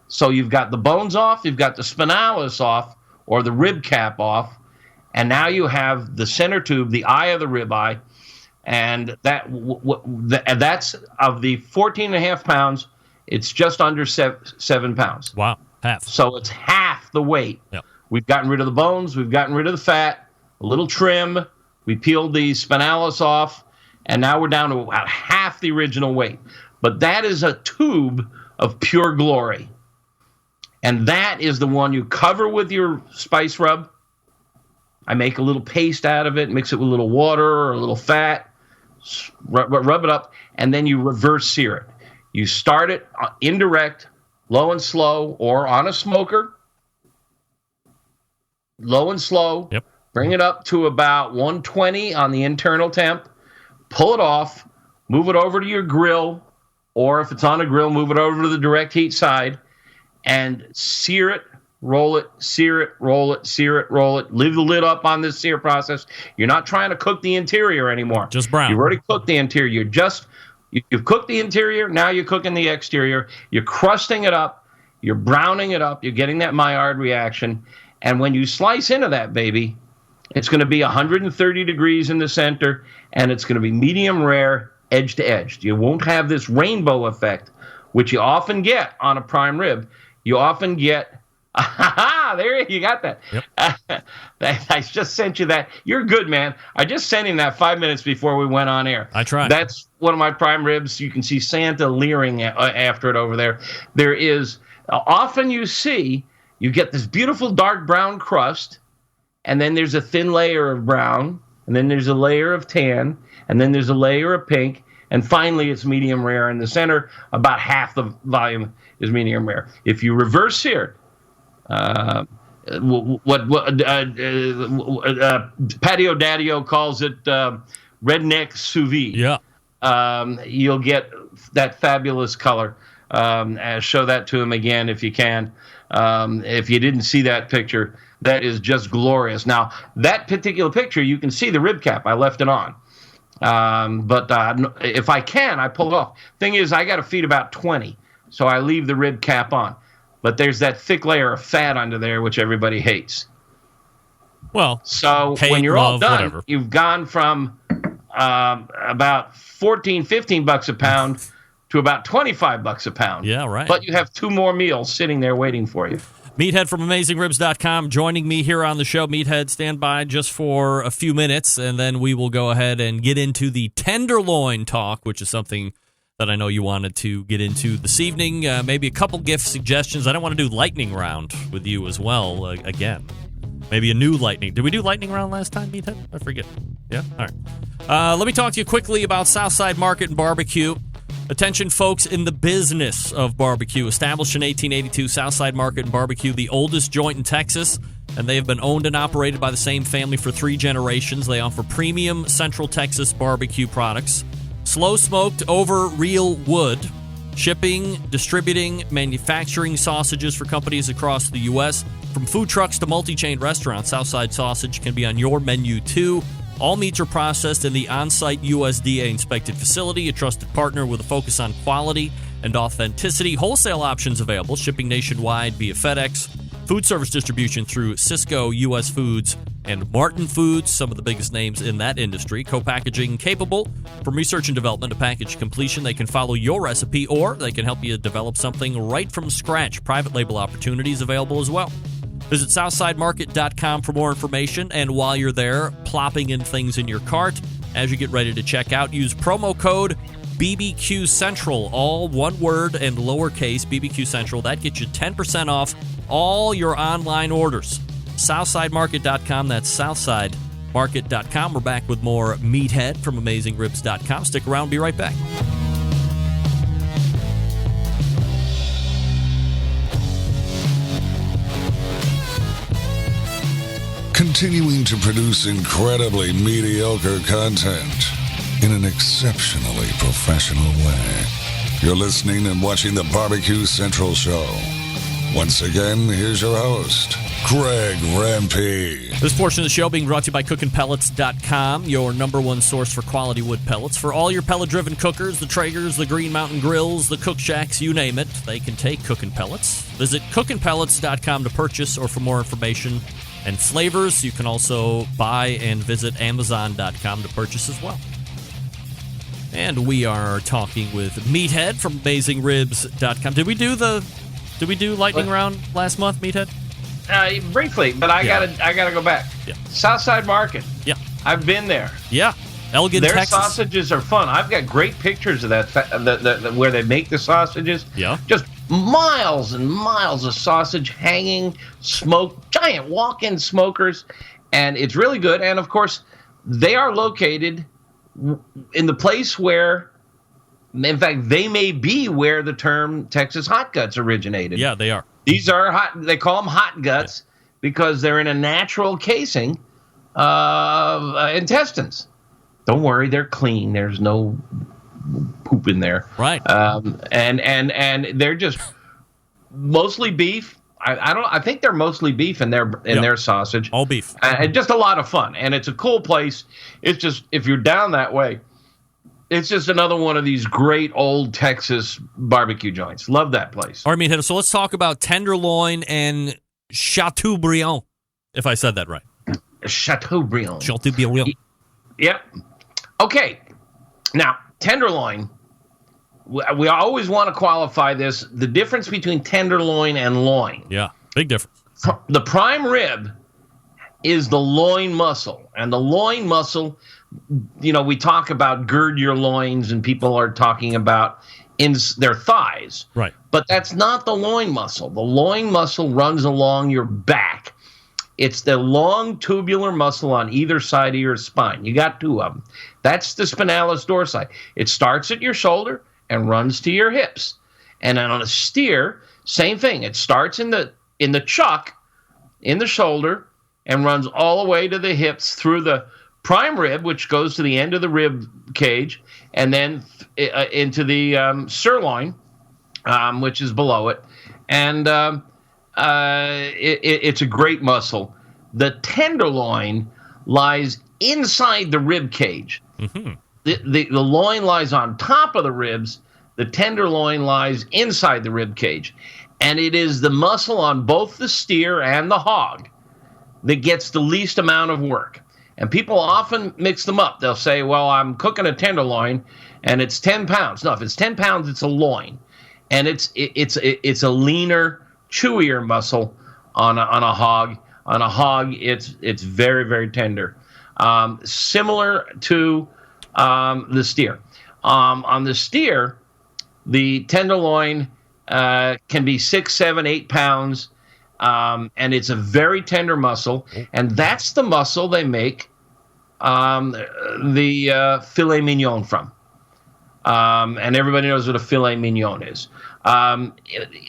So you've got the bones off, you've got the spinalis off, or the rib cap off, and now you have the center tube, the eye of the rib eye, and that's of the 14.5 pounds, it's just under 7 pounds. Wow, half. So it's half the weight. Yep. We've gotten rid of the bones, we've gotten rid of the fat, a little trim, we peeled the spinalis off, and now we're down to about half the original weight. But that is a tube of pure glory. And that is the one you cover with your spice rub. I make a little paste out of it, mix it with a little water or a little fat, rub it up, and then you reverse sear it. You start it indirect, low and slow, or on a smoker, low and slow. Yep. Bring it up to about 120 on the internal temp. Pull it off, move it over to your grill, or if it's on a grill, move it over to the direct heat side, and sear it, roll it, sear it, roll it, sear it, roll it. Leave the lid up on this sear process. You're not trying to cook the interior anymore. Just brown. You've already cooked the interior. You've cooked the interior, now you're cooking the exterior. You're crusting it up. You're browning it up. You're getting that Maillard reaction. And when you slice into that baby, it's going to be 130 degrees in the center, and it's going to be medium rare, edge to edge. You won't have this rainbow effect, which you often get on a prime rib. You often get, there you got that. Yep. I just sent you that. You're good, man. I just sent him that 5 minutes before we went on air. I tried. That's one of my prime ribs. You can see Santa leering after it over there. There is, often you get this beautiful dark brown crust, and then there's a thin layer of brown, and then there's a layer of tan, and then there's a layer of pink, and finally it's medium rare in the center. About half the volume is medium rare. If you reverse sear, Patio Daddio calls it redneck sous vide. Yeah. You'll get that fabulous color. Show that to him again if you can. If you didn't see that picture, that is just glorious. Now, that particular picture, you can see the rib cap. I left it on. But if I can, I pull it off. Thing is, I got to feed about 20, so I leave the rib cap on. But there's that thick layer of fat under there, which everybody hates. Well, so hate, when you're all love, done, whatever. You've gone from about $14-15 a pound to about $25 a pound. Yeah, right. But you have 2 more meals sitting there waiting for you. Meathead from AmazingRibs.com joining me here on the show. Meathead, stand by just for a few minutes, and then we will go ahead and get into the tenderloin talk, which is something that I know you wanted to get into this evening. Maybe a couple gift suggestions. I don't want to do lightning round with you as well again. Maybe a new lightning. Did we do lightning round last time, Meathead? I forget. Yeah? All right. Let me talk to you quickly about Southside Market and Barbecue. Attention, folks in the business of barbecue. Established in 1882, Southside Market and Barbecue, the oldest joint in Texas, and they have been owned and operated by the same family for 3 generations. They offer premium Central Texas barbecue products, slow smoked over real wood, shipping, distributing, manufacturing sausages for companies across the U.S. From food trucks to multi-chain restaurants, Southside Sausage can be on your menu too. All meats are processed in the on-site USDA-inspected facility, a trusted partner with a focus on quality and authenticity. Wholesale options available, shipping nationwide via FedEx. Food service distribution through Cisco, U.S. Foods, and Martin Foods, some of the biggest names in that industry. Co-packaging capable. From research and development to package completion, they can follow your recipe, or they can help you develop something right from scratch. Private label opportunities available as well. Visit SouthsideMarket.com for more information, and while you're there, plopping in things in your cart, as you get ready to check out, use promo code BBQ Central, all one word and lowercase, BBQ Central. That gets you 10% off all your online orders. SouthsideMarket.com, that's SouthsideMarket.com. We're back with more Meathead from AmazingRibs.com. Stick around, be right back. Continuing to produce incredibly mediocre content in an exceptionally professional way. You're listening and watching the Barbecue Central Show. Once again, here's your host, Greg Rampey. This portion of the show being brought to you by CookinPellets.com, your number one source for quality wood pellets. For all your pellet-driven cookers, the Traegers, the Green Mountain Grills, the Cook Shacks, you name it, they can take Cookin' Pellets. Visit CookinPellets.com to purchase or for more information and flavors. You can also buy and visit Amazon.com to purchase as well. And we are talking with Meathead from AmazingRibs.com. Did we do lightning round last month, Meathead? Briefly, but I gotta go back. Yeah. Southside Market. Yeah. I've been there. Yeah. Elgin, Their Texas. sausages are fun. I've got great pictures of that, where they make the sausages. Yeah. Just miles and miles of sausage hanging, smoked, giant walk-in smokers, and it's really good. And of course, they are located in the place where, in fact, they may be where the term Texas hot guts originated. Yeah, they are. These are hot. They call them hot guts because they're in a natural casing of intestines. Don't worry, they're clean. There's no poop in there. Right. And they're just mostly beef. I think they're mostly beef in their sausage. All beef. And just a lot of fun. And it's a cool place. It's just, if you're down that way, it's just another one of these great old Texas barbecue joints. Love that place. All right, Meathead, so let's talk about tenderloin and Chateaubriand, if I said that right. Chateaubriand. Chateaubriand. Yep. Okay. Now, tenderloin, we always want to qualify this. The difference between tenderloin and loin. Yeah, big difference. The prime rib is the loin muscle. And the loin muscle, we talk about gird your loins, and people are talking about in their thighs. Right. But that's not the loin muscle. The loin muscle runs along your back. It's the long tubular muscle on either side of your spine. You got two of them. That's the spinalis dorsi. It starts at your shoulder and runs to your hips. And then on a steer, same thing. It starts in the chuck, in the shoulder, and runs all the way to the hips through the prime rib, which goes to the end of the rib cage, and then into the sirloin, which is below it. And it's a great muscle. The tenderloin lies inside the rib cage. Mm-hmm. The loin lies on top of the ribs. The tenderloin lies inside the rib cage. And it is the muscle on both the steer and the hog that gets the least amount of work. And people often mix them up. They'll say, well, I'm cooking a tenderloin and it's 10 pounds. No, if it's 10 pounds, it's a loin. And it's a leaner, chewier muscle on a hog. On a hog, it's very, very tender. Similar to the steer. On the steer, the tenderloin can be 6, 7, 8 pounds, and it's a very tender muscle. And that's the muscle they make the filet mignon from. And everybody knows what a filet mignon is.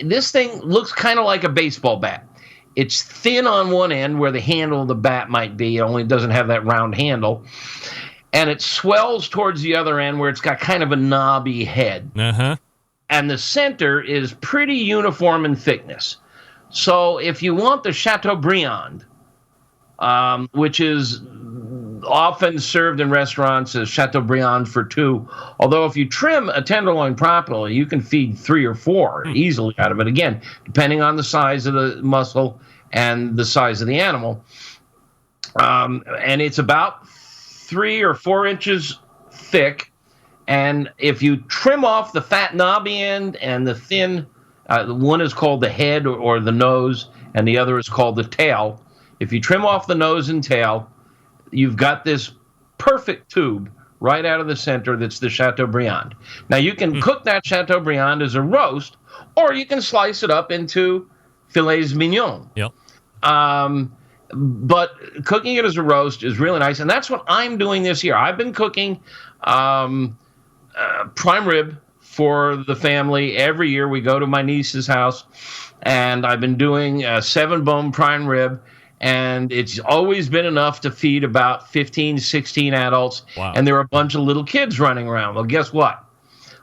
This thing looks kind of like a baseball bat. It's thin on one end where the handle of the bat might be. It only doesn't have that round handle. And it swells towards the other end where it's got kind of a knobby head. Uh-huh. And the center is pretty uniform in thickness. So if you want the Chateaubriand, which is often served in restaurants as Chateaubriand for two, although if you trim a tenderloin properly, you can feed 3 or 4 easily out of it, again, depending on the size of the muscle and the size of the animal. And it's about 3 or 4 inches thick. And if you trim off the fat knobby end and the thin, one is called the head or the nose, and the other is called the tail. If you trim off the nose and tail, you've got this perfect tube right out of the center that's the Chateaubriand. Now, you can cook that Chateaubriand as a roast, or you can slice it up into filets mignon. Yep. But cooking it as a roast is really nice, and that's what I'm doing this year. I've been cooking prime rib for the family. Every year we go to my niece's house, and I've been doing 7-bone prime rib, and it's always been enough to feed about 15, 16 adults. Wow. And there are a bunch of little kids running around. Well, guess what?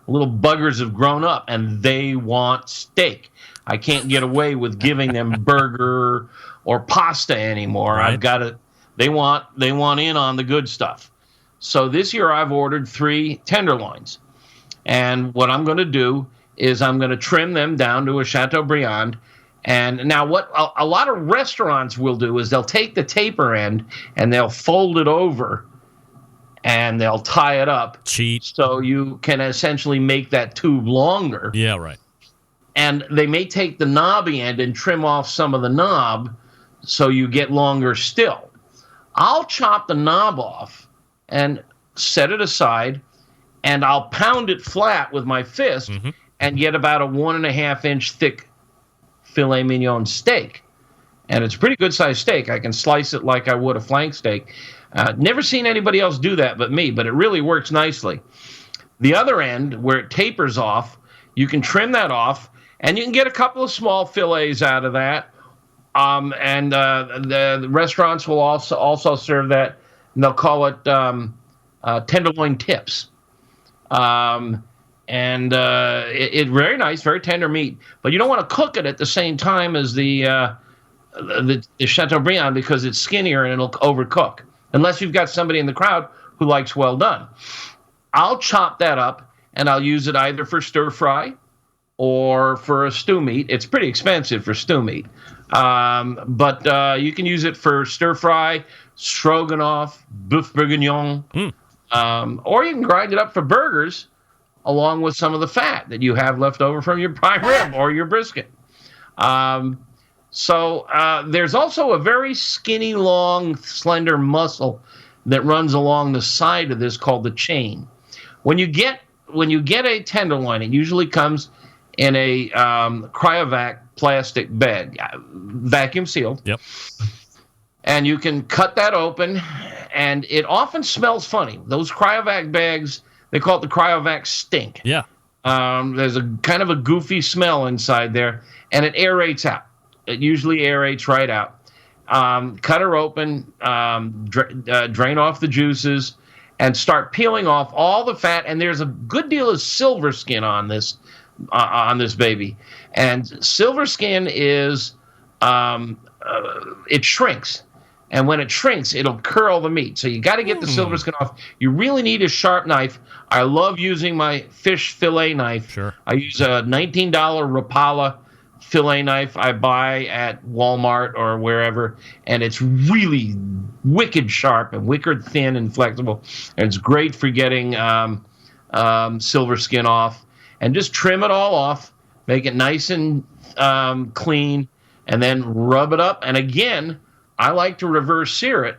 Little buggers have grown up, and they want steak. I can't get away with giving them burger or pasta anymore. Right. I've got to. They want in on the good stuff. So this year I've ordered 3 tenderloins, and what I'm going to do is I'm going to trim them down to a Chateaubriand. And now what a lot of restaurants will do is they'll take the taper end and they'll fold it over and they'll tie it up. Cheat. So you can essentially make that tube longer. Yeah, right. And they may take the knobby end and trim off some of the knob so you get longer still. I'll chop the knob off and set it aside, and I'll pound it flat with my fist and get about a 1.5 inch thick filet mignon steak. And it's a pretty good sized steak. I can slice it like I would a flank steak. Never seen anybody else do that but me, but it really works nicely. The other end, where it tapers off, you can trim that off, and you can get a couple of small fillets out of that. And the restaurants will also serve that, and they'll call it tenderloin tips. And it very nice, very tender meat. But you don't want to cook it at the same time as the Chateaubriand because it's skinnier and it'll overcook. Unless you've got somebody in the crowd who likes well done. I'll chop that up and I'll use it either for stir fry or for a stew meat. It's pretty expensive for stew meat. But you can use it for stir fry, stroganoff, boeuf bourguignon, or you can grind it up for burgers along with some of the fat that you have left over from your prime rib or your brisket. So there's also a very skinny, long, slender muscle that runs along the side of this called the chain. When you get a tenderloin, it usually comes in a cryovac plastic bag, vacuum sealed. Yep. And you can cut that open, and it often smells funny. Those cryovac bags, they call it the cryovac stink. Yeah. There's a kind of a goofy smell inside there, and it aerates out. It usually aerates right out. Cut her open, drain off the juices, and start peeling off all the fat. And there's a good deal of silver skin on this baby. And silver skin is it shrinks. And when it shrinks, it'll curl the meat. So you got to get the silver skin off. You really need a sharp knife. I love using my fish fillet knife. Sure. I use a $19 Rapala fillet knife I buy at Walmart or wherever, and it's really wicked sharp and wicked thin and flexible. And it's great for getting silver skin off. And just trim it all off, make it nice and clean, and then rub it up. And again, I like to reverse sear it,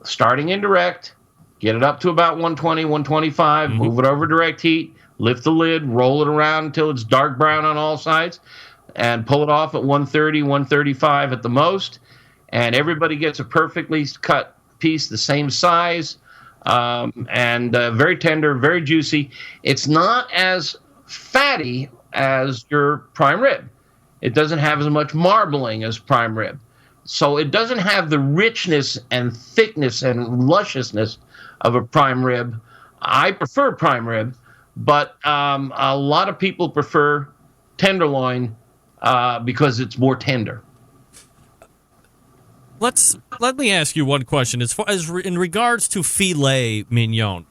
starting indirect, get it up to about 120, 125, move it over direct heat, lift the lid, roll it around until it's dark brown on all sides, and pull it off at 130, 135 at the most. And everybody gets a perfectly cut piece the same size, and very tender, very juicy. It's not as fatty as your prime rib. It doesn't have as much marbling as prime rib. So it doesn't have the richness and thickness and lusciousness of a prime rib. I prefer prime rib, but a lot of people prefer tenderloin because it's more tender. Let me ask you one question. As far as in regards to filet mignon,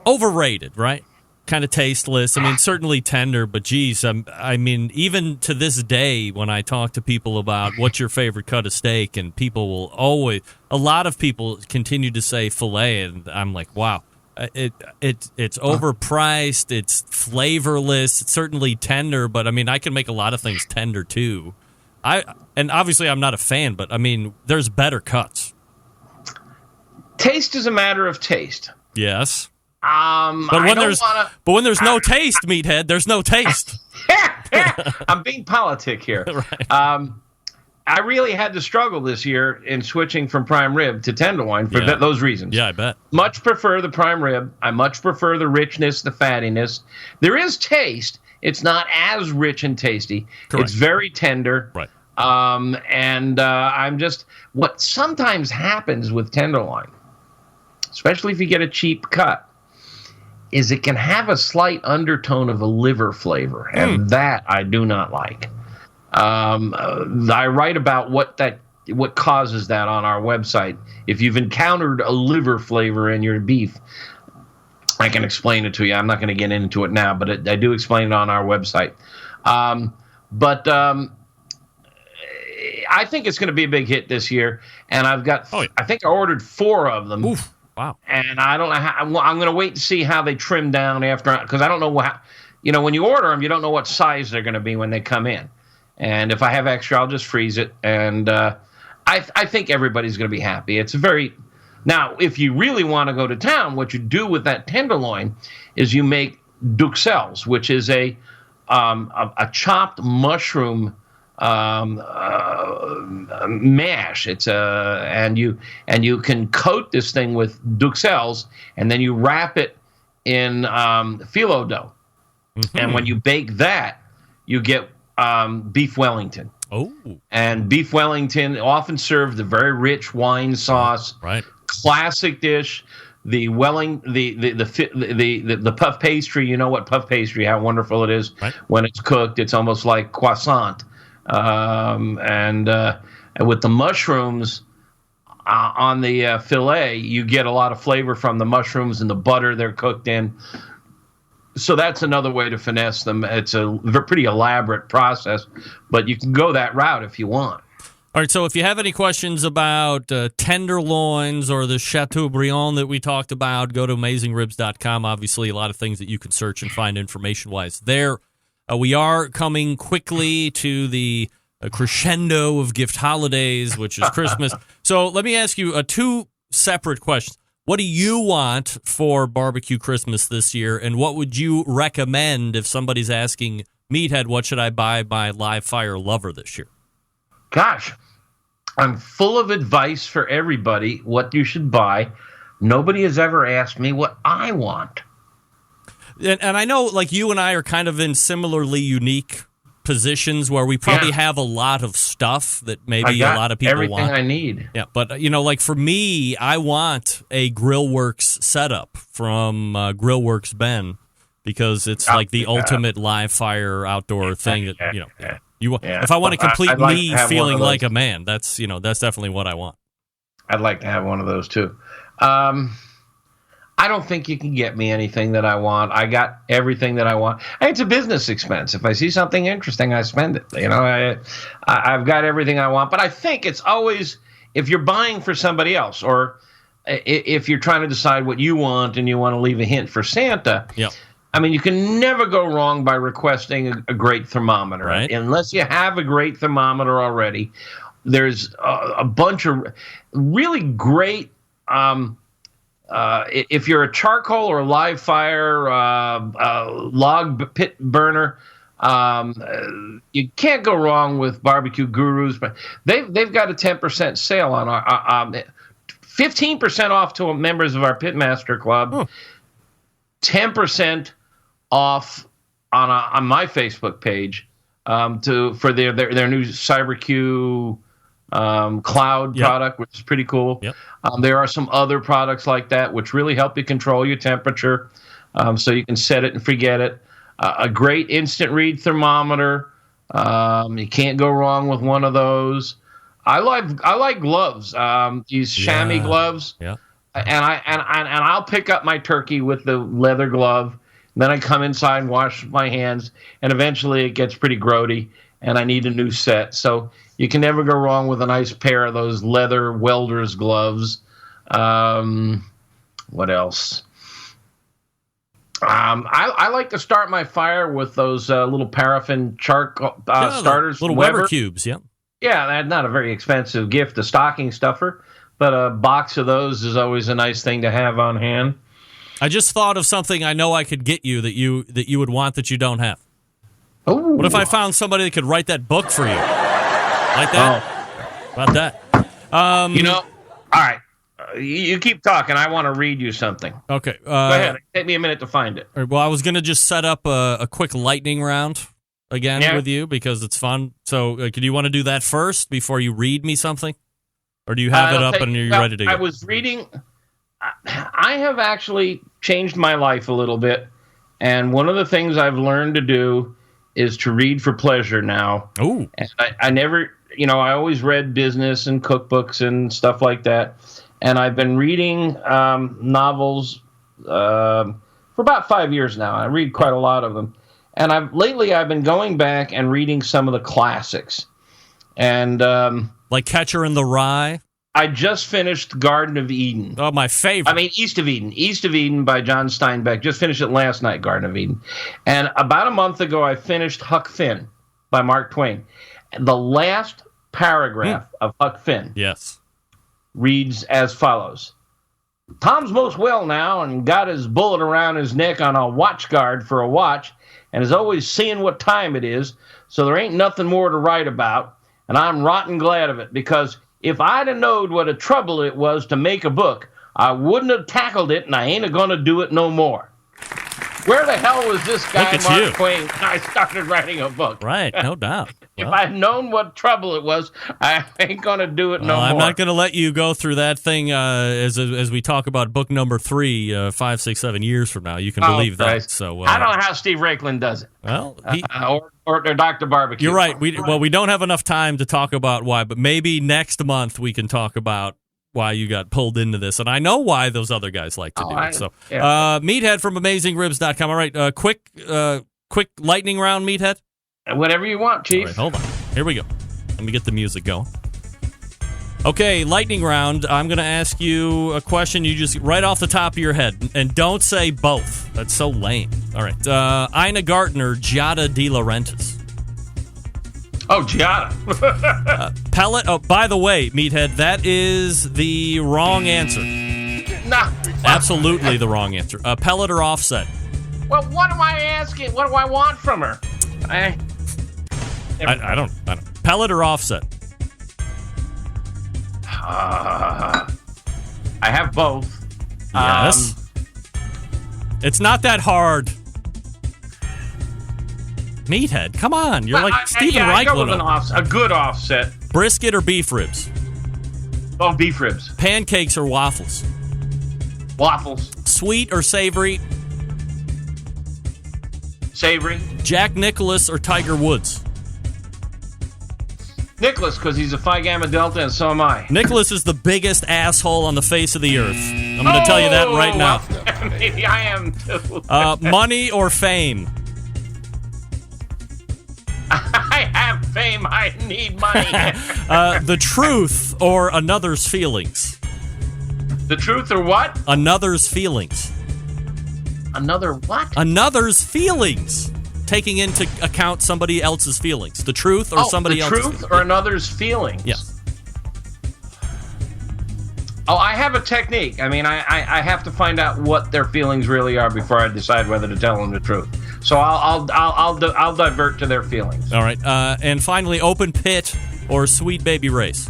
overrated, right? Kind of tasteless. I mean, certainly tender, but geez, I mean, even to this day, when I talk to people about what's your favorite cut of steak, and people will always, a lot of people continue to say filet, and I'm like, wow, it's overpriced, it's flavorless, it's certainly tender, but I mean, I can make a lot of things tender too. And obviously, I'm not a fan, but I mean, there's better cuts. Taste is a matter of taste. Yes. But when there's no taste, Meathead, there's no taste. I'm being politic here. Right. I really had to struggle this year in switching from prime rib to tenderloin for those reasons. Yeah, I bet. Much prefer the prime rib. I much prefer the richness, the fattiness. There is taste. It's not as rich and tasty. Correct. It's very tender. Right. I'm just, what sometimes happens with tenderloin, especially if you get a cheap cut, is it can have a slight undertone of a liver flavor, and that I do not like. I write about what causes that on our website. If you've encountered a liver flavor in your beef, I can explain it to you. I'm not going to get into it now, but I do explain it on our website. But I think it's going to be a big hit this year, and I've got. I think I ordered 4 of them. Oof. Wow. And I don't know how. I'm going to wait to see how they trim down after, because I don't know how. When you order them, you don't know what size they're going to be when they come in. And if I have extra, I'll just freeze it. And I think everybody's going to be happy. It's now, if you really want to go to town, what you do with that tenderloin is you make duxelles, which is a chopped mushroom mash. It's and you can coat this thing with duxelles, and then you wrap it in phyllo dough. And when you bake that, you get beef Wellington. Oh. And beef Wellington often served a very rich wine sauce. Right. Classic dish. the puff pastry. You know what puff pastry? How wonderful it is when it's cooked. It's almost like croissant. And with the mushrooms on the fillet, you get a lot of flavor from the mushrooms and the butter they're cooked in. So that's another way to finesse them. It's a pretty elaborate process, but you can go that route if you want. All right, so if you have any questions about tenderloins or the Chateaubriand that we talked about, go to AmazingRibs.com. Obviously, a lot of things that you can search and find information-wise there. We are coming quickly to the crescendo of gift holidays, which is Christmas. So let me ask you two separate questions. What do you want for barbecue Christmas this year, and what would you recommend if somebody's asking Meathead, what should I buy my live fire lover this year? Gosh, I'm full of advice for everybody what you should buy. Nobody has ever asked me what I want. And I know, like, you and I are kind of in similarly unique positions where we probably have a lot of stuff that maybe a lot of people everything want. I need. Yeah, but, like for me, I want a Grillworks setup from Grillworks Ben because it's like the ultimate live fire outdoor thing that, if I want to complete me feeling like a man, that's definitely what I want. I'd like to have one of those too. I don't think you can get me anything that I want. I got everything that I want. And it's a business expense. If I see something interesting, I spend it. I've got everything I want. But I think it's always, if you're buying for somebody else, or if you're trying to decide what you want and you want to leave a hint for Santa, I mean, you can never go wrong by requesting a great thermometer. Right. Unless you have a great thermometer already, there's a bunch of really great... if you're a charcoal or a live fire log pit burner, you can't go wrong with Barbecue Gurus. But they've got a 10% sale on our 15% off to members of our Pitmaster Club, 10% off on my Facebook page for their new CyberQ cloud product, which is pretty cool. There are some other products like that which really help you control your temperature, so you can set it and forget it. A great instant read thermometer. You can't go wrong with one of those. I like gloves. These chamois gloves. And I'll pick up my turkey with the leather glove. And then I come inside and wash my hands, and eventually it gets pretty grody, and I need a new set. So you can never go wrong with a nice pair of those leather welder's gloves. What else? I like to start my fire with those little paraffin charcoal starters. Little Weber cubes, Yeah, that's not a very expensive gift, a stocking stuffer, but a box of those is always a nice thing to have on hand. I just thought of something I know I could get you that you would want that you don't have. Ooh. What if I found somebody that could write that book for you? Like that? How about that? All right. You keep talking. I want to read you something. Okay. Go ahead. Take me a minute to find it. All right, well, I was going to just set up a quick lightning round again with you because it's fun. So do you want to do that first before you read me something? Or do you have it up and you're ready to go? I was reading. I have actually changed my life a little bit. And one of the things I've learned to do is to read for pleasure now. Ooh. And I never, I always read business and cookbooks and stuff like that. And I've been reading novels for about 5 years now. I read quite a lot of them. And lately I've been going back and reading some of the classics. And like Catcher in the Rye? I just finished Garden of Eden. Oh, my favorite. I mean, East of Eden. East of Eden by John Steinbeck. Just finished it last night, Garden of Eden. And about a month ago, I finished Huck Finn by Mark Twain. And the last paragraph of Huck Finn reads as follows. Tom's most well now and got his bullet around his neck on a watch guard for a watch and is always seeing what time it is, so there ain't nothing more to write about. And I'm rotten glad of it, because if I'd have knowed what a trouble it was to make a book, I wouldn't have tackled it, and I ain't a gonna do it no more. Where the hell was this guy, Look at Mark you. Twain, when I started writing a book? Right, no doubt. If Well, I'd known what trouble it was, I ain't going to do it no more. I'm not going to let you go through that thing as we talk about book number 3, 5, 6, 7 years from now. You can believe that. Christ. So I don't know how Steve Rakeland does it. well, Or Dr. Barbecue. you're right. We don't have enough time to talk about why, but maybe next month we can talk about why you got pulled into this. And I know why those other guys like to do it. So, Meathead from AmazingRibs.com. All right, quick lightning round, Meathead. Whatever you want, Chief. All right, hold on. Here we go. Let me get the music going. Okay, lightning round. I'm going to ask you a question you just right off the top of your head. And don't say both. That's so lame. All right. Ina Gartner, Giada De Laurentiis. Oh, Giada. Pellet. Oh, by the way, Meathead, that is the wrong answer. Nah. Absolutely the wrong answer. Pellet or Offset? Well, what am I asking? What do I want from her? I don't. Pellet or Offset? I have both. Yes. It's not that hard. Meathead, come on. You're like Stephen I go with Reichel. a good offset. Brisket or beef ribs? Oh, beef ribs. Pancakes or waffles? Waffles. Sweet or savory? Savory. Jack Nicklaus or Tiger Woods? Nicholas, because he's a Phi Gamma Delta, and so am I. Nicholas is the biggest asshole on the face of the earth. I'm going to tell you that right now. Well, maybe I am too. Money or fame? I have fame. I need money. The truth or another's feelings? The truth or what? Another's feelings. Another what? Another's feelings. Taking into account somebody else's feelings. The truth or somebody else's feelings. The truth or another's feelings? Yes. Oh, I have a technique. I mean, I have to find out what their feelings really are before I decide whether to tell them the truth. So I'll divert to their feelings. All right. And finally, Open Pit or Sweet Baby Race?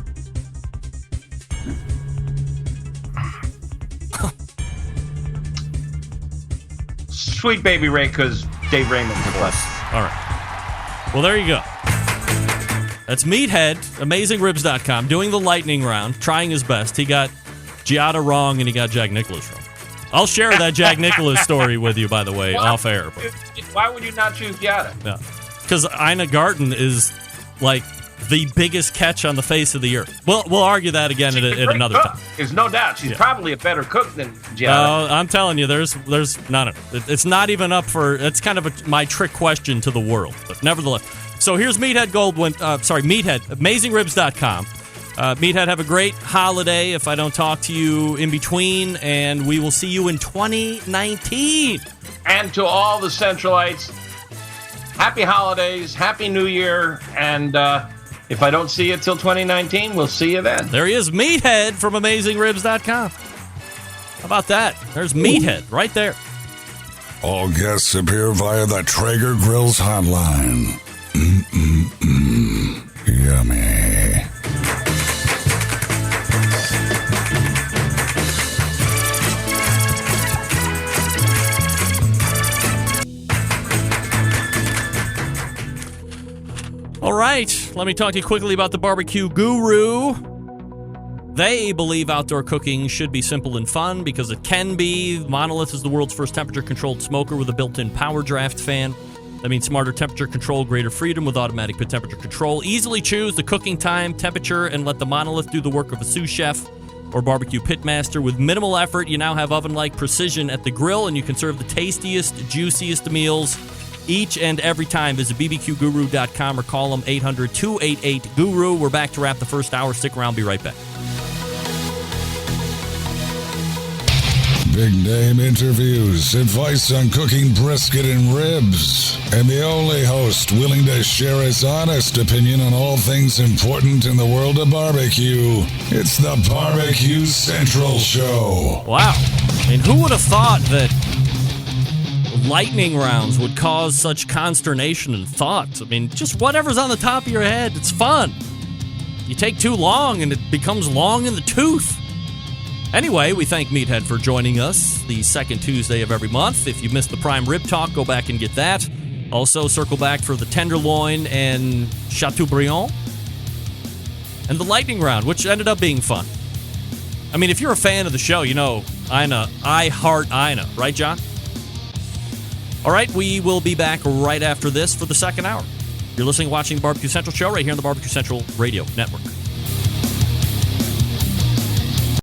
Sweet Baby Ray, because Dave Raymond's the best. All right. Well, there you go. That's Meathead, AmazingRibs.com, doing the lightning round, trying his best. He got Giada wrong and he got Jack Nicklaus wrong. I'll share that Jack Nicklaus story with you, by the way, off air. Why would you not choose Giada? Because Ina Garten is like the biggest catch on the face of the earth. We'll argue that again at another time. There's no doubt. She's probably a better cook than Giada. I'm telling you, there's none of it. It's not even up for. It's kind of my trick question to the world, but nevertheless. So here's Meathead Meathead, AmazingRibs.com. Meathead, have a great holiday if I don't talk to you in between, and we will see you in 2019. And to all the Centralites, happy holidays, happy New Year, and if I don't see you till 2019, we'll see you then. There he is, Meathead from AmazingRibs.com. How about that? There's Meathead right there. All guests appear via the Traeger Grills hotline. Yummy. All right, let me talk to you quickly about the Barbecue Guru. They believe outdoor cooking should be simple and fun because it can be. Monolith is the world's first temperature-controlled smoker with a built-in power draft fan. That means smarter temperature control, greater freedom with automatic temperature control. Easily choose the cooking time, temperature, and let the Monolith do the work of a sous chef or barbecue pitmaster. With minimal effort, you now have oven-like precision at the grill, and you can serve the tastiest, juiciest meals each and every time. Visit bbqguru.com or call them 800-288-GURU. We're back to wrap the first hour. Stick around. Be right back. Big name interviews, advice on cooking brisket and ribs, and the only host willing to share his honest opinion on all things important in the world of barbecue. It's the Barbecue Central Show. Wow. I mean, who would have thought that lightning rounds would cause such consternation and thought? I mean, just whatever's on the top of your head, it's fun. You take too long and it becomes long in the tooth. Anyway, we thank Meathead for joining us the second Tuesday of every month. If you missed the prime rib talk, go back and get that. Also, circle back for the tenderloin and Chateaubriand and the lightning round, which ended up being fun. I mean, if you're a fan of the show, you know I heart Ina, right, John? All right, we will be back right after this for the second hour. You're listening, watching the Barbecue Central show right here on the Barbecue Central Radio Network.